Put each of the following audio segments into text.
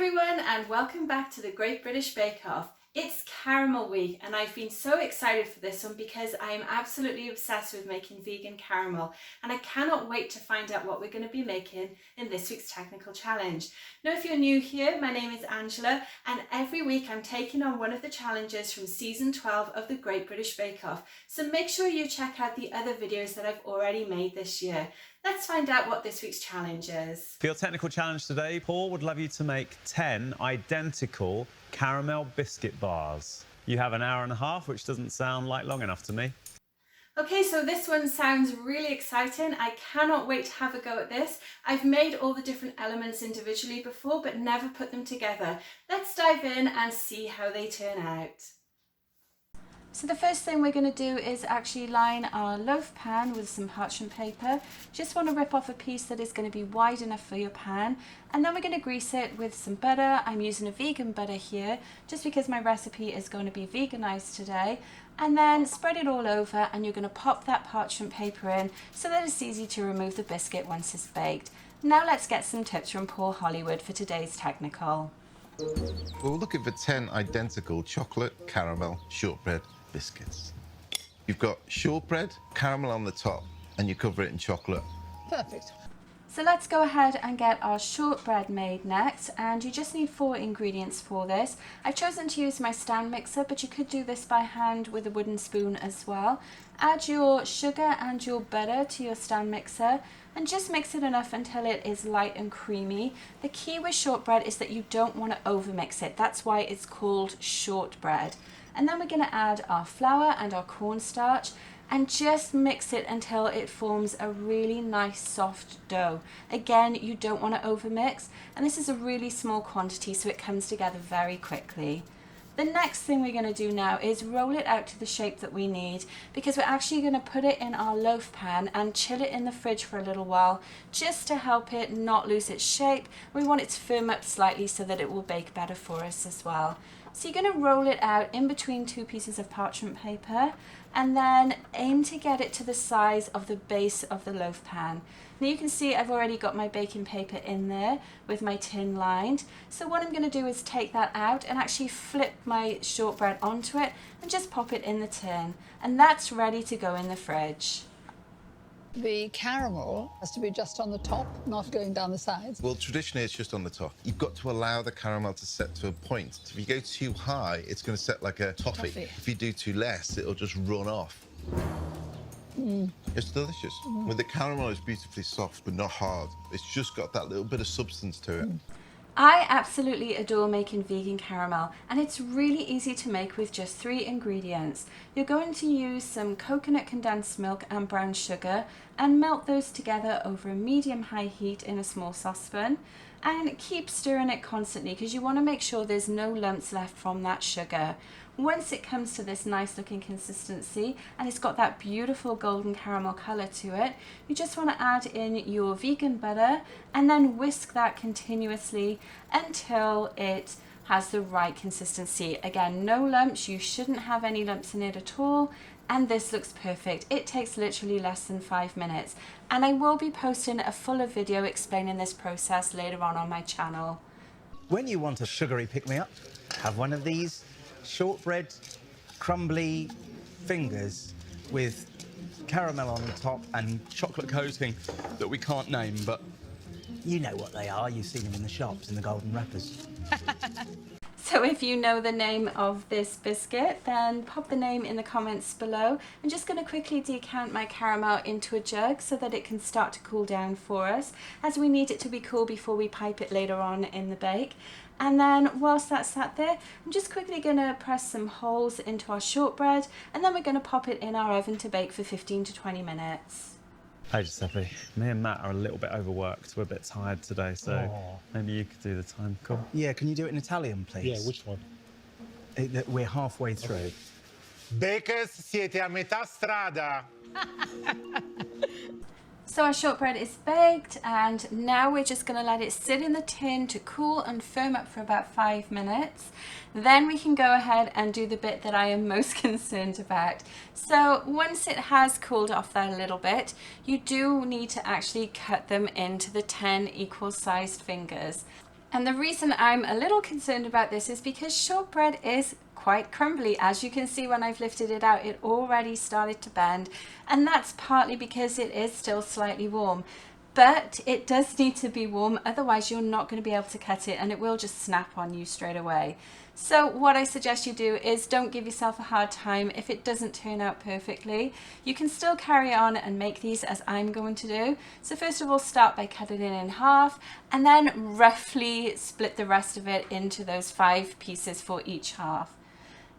everyone, and welcome back to the Great British Bake Off. It's Caramel Week and I've been so excited for this one because I am absolutely obsessed with making vegan caramel, and I cannot wait to find out what we're going to be making in this week's technical challenge. Now, if you're new here, my name is Angela, and every week I'm taking on one of the challenges from season 12 of the Great British Bake Off, so make sure you check out the other videos that I've already made this year. Let's find out what this week's challenge is. For your technical challenge today, Paul would love you to make 10 identical caramel biscuit bars. You have an hour and a half, which doesn't sound like long enough to me. Okay, so this one sounds really exciting. I cannot wait to have a go at this. I've made all the different elements individually before, but never put them together. Let's dive in and see how they turn out. So the first thing we're going to do is actually line our loaf pan with some parchment paper. Just want to rip off a piece that is going to be wide enough for your pan, and then we're going to grease it with some butter. I'm using a vegan butter here just because my recipe is going to be veganized today. And then spread it all over, and you're going to pop that parchment paper in so that it's easy to remove the biscuit once it's baked. Now let's get some tips from Paul Hollywood for today's technical. We're looking for 10 identical chocolate, caramel, shortbread biscuits. You've got shortbread, caramel on the top, and you cover it in chocolate. Perfect. So let's go ahead and get our shortbread made next, and you just need 4 ingredients for this. I've chosen to use my stand mixer, but you could do this by hand with a wooden spoon as well. Add your sugar and your butter to your stand mixer and just mix it enough until it is light and creamy. The key with shortbread is that you don't want to overmix it. That's why it's called shortbread. And then we're going to add our flour and our cornstarch and just mix it until it forms a really nice soft dough. Again, you don't want to overmix, and this is a really small quantity so it comes together very quickly. The next thing we're going to do now is roll it out to the shape that we need, because we're actually going to put it in our loaf pan and chill it in the fridge for a little while just to help it not lose its shape. We want it to firm up slightly so that it will bake better for us as well. So you're going to roll it out in between 2 pieces of parchment paper and then aim to get it to the size of the base of the loaf pan. Now you can see I've already got my baking paper in there with my tin lined. So what I'm going to do is take that out and actually flip my shortbread onto it and just pop it in the tin. And that's ready to go in the fridge. The caramel has to be just on the top, not going down the sides. Well, traditionally, it's just on the top. You've got to allow the caramel to set to a point. If you go too high, it's going to set like a toffee. If you do too less, it'll just run off. It's delicious. With the caramel, it's beautifully soft, but not hard. It's just got that little bit of substance to it. I absolutely adore making vegan caramel, and it's really easy to make with just 3 ingredients. You're going to use some coconut condensed milk and brown sugar and melt those together over a medium-high heat in a small saucepan, and keep stirring it constantly because you want to make sure there's no lumps left from that sugar. Once it comes to this nice looking consistency and it's got that beautiful golden caramel color to it, you just want to add in your vegan butter and then whisk that continuously until it has the right consistency. Again, no lumps, you shouldn't have any lumps in it at all, and this looks perfect. It takes literally less than 5 minutes, and I will be posting a fuller video explaining this process later on my channel. When you want a sugary pick-me-up, have one of these shortbread crumbly fingers with caramel on the top and chocolate coating that we can't name, but you know what they are. You've seen them in the shops in the golden wrappers. So if you know the name of this biscuit, then pop the name in the comments below. I'm just going to quickly decant my caramel into a jug so that it can start to cool down for us, as we need it to be cool before we pipe it later on in the bake. And then whilst that's sat there, I'm just quickly going to press some holes into our shortbread, and then we're going to pop it in our oven to bake for 15 to 20 minutes. Hey Giuseppe, me and Matt are a little bit overworked. We're a bit tired today, so maybe you could do the time. Cool. Yeah, can you do it in Italian, please? Yeah, which one? We're halfway through. Bakers, siete a metà strada. So our shortbread is baked, and now we're just going to let it sit in the tin to cool and firm up for about 5 minutes. Then we can go ahead and do the bit that I am most concerned about. So once it has cooled off there a little bit, you do need to actually cut them into the 10 equal sized fingers. And the reason I'm a little concerned about this is because shortbread is quite crumbly. As you can see, when I've lifted it out, it already started to bend, and that's partly because it is still slightly warm. But it does need to be warm, otherwise you're not going to be able to cut it and it will just snap on you straight away. So what I suggest you do is don't give yourself a hard time if it doesn't turn out perfectly. You can still carry on and make these as I'm going to do. So first of all, start by cutting it in half and then roughly split the rest of it into those 5 pieces for each half.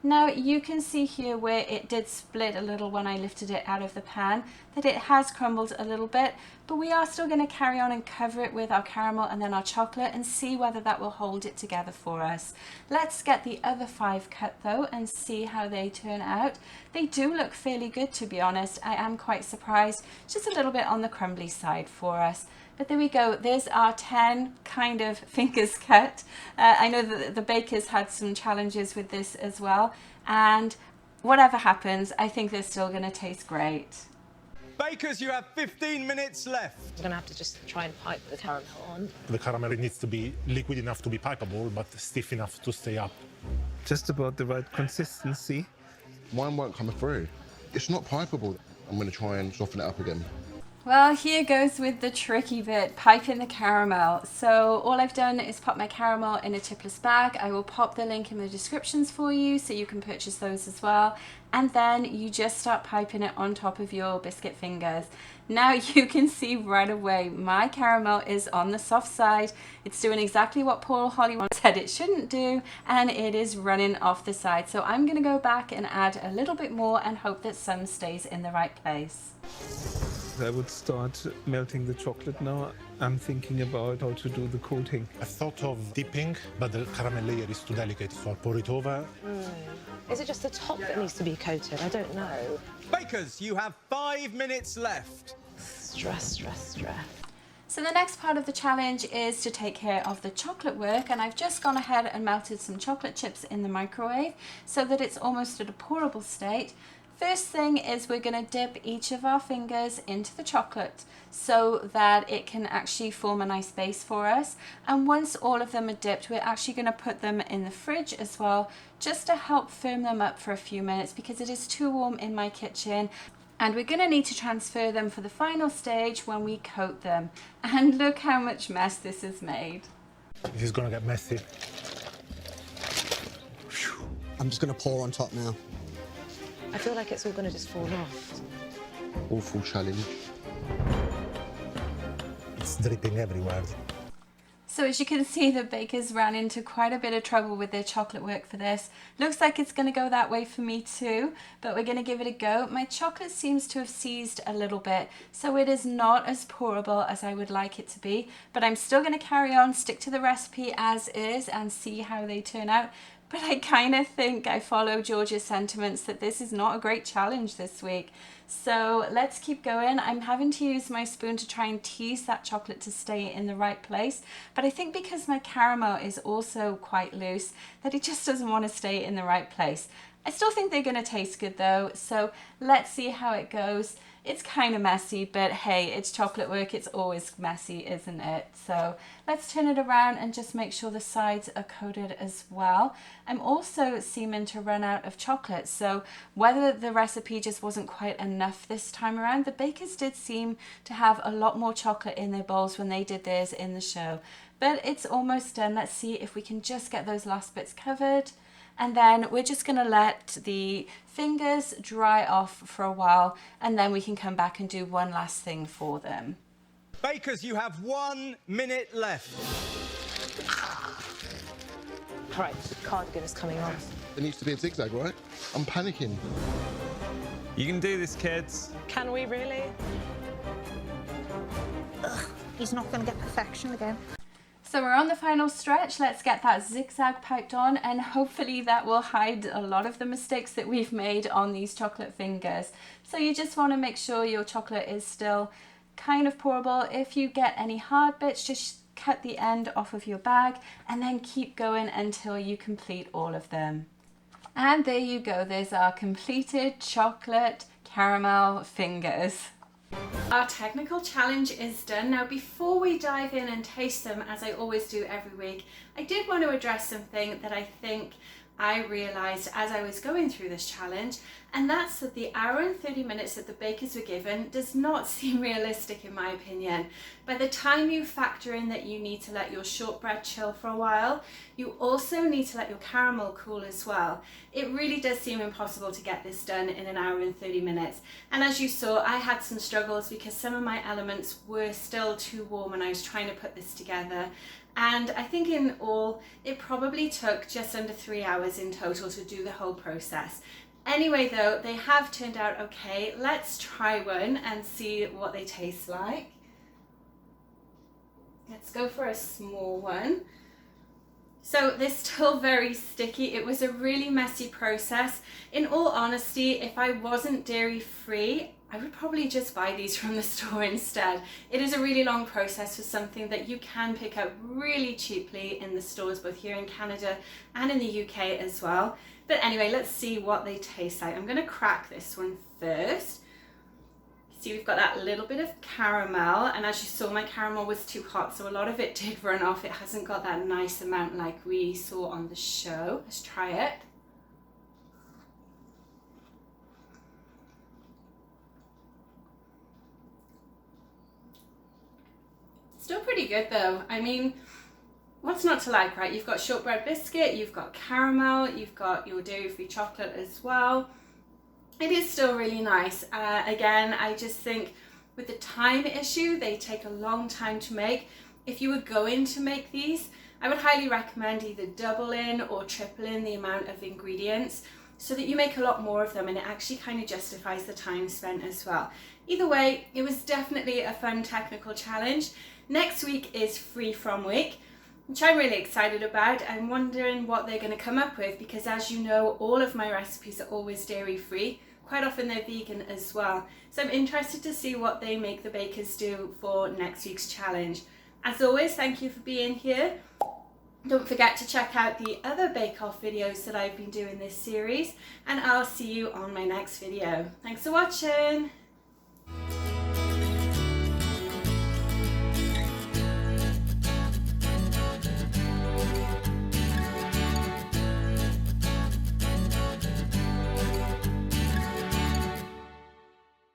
Now you can see here where it did split a little when I lifted it out of the pan, that it has crumbled a little bit, but we are still going to carry on and cover it with our caramel and then our chocolate and see whether that will hold it together for us. Let's get the other 5 cut though and see how they turn out. They do look fairly good, to be honest. I am quite surprised, just a little bit on the crumbly side for us. But there we go, there's our 10 kind of fingers cut. I know that the bakers had some challenges with this as well, and whatever happens, I think they're still going to taste great. Bakers, you have 15 minutes left. I'm gonna have to just try and pipe the caramel on. The caramel needs to be liquid enough to be pipeable, but stiff enough to stay up. Just about the right consistency. Mine won't come through. It's not pipeable. I'm going to try and soften it up again. Well, here goes with the tricky bit, piping the caramel. So all I've done is pop my caramel in a tipless bag. I will pop the link in the descriptions for you so you can purchase those as well. And then you just start piping it on top of your biscuit fingers. Now you can see right away my caramel is on the soft side. It's doing exactly what Paul Hollywood said it shouldn't do, and it is running off the side. So I'm going to go back and add a little bit more and hope that some stays in the right place. I would start melting the chocolate now. I'm thinking about how to do the coating. I thought of dipping, but the caramel layer is too delicate, so I'll pour it over. Is it just the top that needs to be coated? I don't know. Bakers, you have 5 minutes left. Stress, stress, stress. So the next part of the challenge is to take care of the chocolate work, and I've just gone ahead and melted some chocolate chips in the microwave so that it's almost at a pourable state. First thing is we're going to dip each of our fingers into the chocolate so that it can actually form a nice base for us. And once all of them are dipped, we're actually going to put them in the fridge as well, just to help firm them up for a few minutes because it is too warm in my kitchen. And we're going to need to transfer them for the final stage when we coat them. And look how much mess this has made. This is going to get messy. I'm just going to pour on top now. I feel like it's all gonna just fall off. Awful challenge. It's dripping everywhere. So as you can see, the bakers ran into quite a bit of trouble with their chocolate work for this. Looks like it's going to go that way for me too, but we're going to give it a go. My chocolate seems to have seized a little bit, so it is not as pourable as I would like it to be, but I'm still going to carry on, stick to the recipe as is and see how they turn out. But I kind of think I follow George's sentiments that this is not a great challenge this week. So let's keep going. I'm having to use my spoon to try and tease that chocolate to stay in the right place. But I think because my caramel is also quite loose, that it just doesn't want to stay in the right place. I still think they're going to taste good though. So let's see how it goes. It's kind of messy, but hey, it's chocolate work. It's always messy, isn't it? So let's turn it around and just make sure the sides are coated as well. I'm also seeming to run out of chocolate. So whether the recipe just wasn't quite enough this time around, the bakers did seem to have a lot more chocolate in their bowls when they did theirs in the show. But it's almost done. Let's see if we can just get those last bits covered. And then we're just going to let the fingers dry off for a while, and then we can come back and do one last thing for them. Bakers, you have 1 minute left. Right, cardigan is coming off. There needs to be a zigzag, right? I'm panicking. You can do this, kids. Can we really? He's not going to get perfection again. So we're on the final stretch. Let's get that zigzag piped on, and hopefully that will hide a lot of the mistakes that we've made on these chocolate fingers. So you just want to make sure your chocolate is still kind of pourable. If you get any hard bits, just cut the end off of your bag and then keep going until you complete all of them. And there you go, there's our completed chocolate caramel fingers. Our technical challenge is done. Now, before we dive in and taste them, as I always do every week, I did want to address something that I think I realised as I was going through this challenge, and that's that the hour and 30 minutes that the bakers were given does not seem realistic in my opinion. By the time you factor in that you need to let your shortbread chill for a while, you also need to let your caramel cool as well. It really does seem impossible to get this done in an hour and 30 minutes. And as you saw, I had some struggles because some of my elements were still too warm when I was trying to put this together. And I think in all, it probably took just under 3 hours in total to do the whole process. Anyway though, they have turned out okay. Let's try one and see what they taste like. Let's go for a small one. So they're still very sticky. It was a really messy process. In all honesty, if I wasn't dairy free, I would probably just buy these from the store instead. It is a really long process for something that you can pick up really cheaply in the stores, both here in Canada and in the UK as well. But anyway, let's see what they taste like. I'm gonna crack this one first. See, we've got that little bit of caramel, and as you saw, my caramel was too hot, so a lot of it did run off. It hasn't got that nice amount like we saw on the show. Let's try it. Still pretty good though. I mean, what's not to like, right? You've got shortbread biscuit, you've got caramel, you've got your dairy-free chocolate as well. It is still really nice. Again, I just think with the time issue, they take a long time to make. If you were going to make these, I would highly recommend either double in or triple in the amount of ingredients so that you make a lot more of them, and it actually kind of justifies the time spent as well. Either way, it was definitely a fun technical challenge. Next week is Free From Week, which I'm really excited about. I'm wondering what they're going to come up with because, as you know, all of my recipes are always dairy free. Quite often they're vegan as well. So I'm interested to see what they make the bakers do for next week's challenge. As always, thank you for being here. Don't forget to check out the other bake-off videos that I've been doing this series, and I'll see you on my next video. Thanks for watching.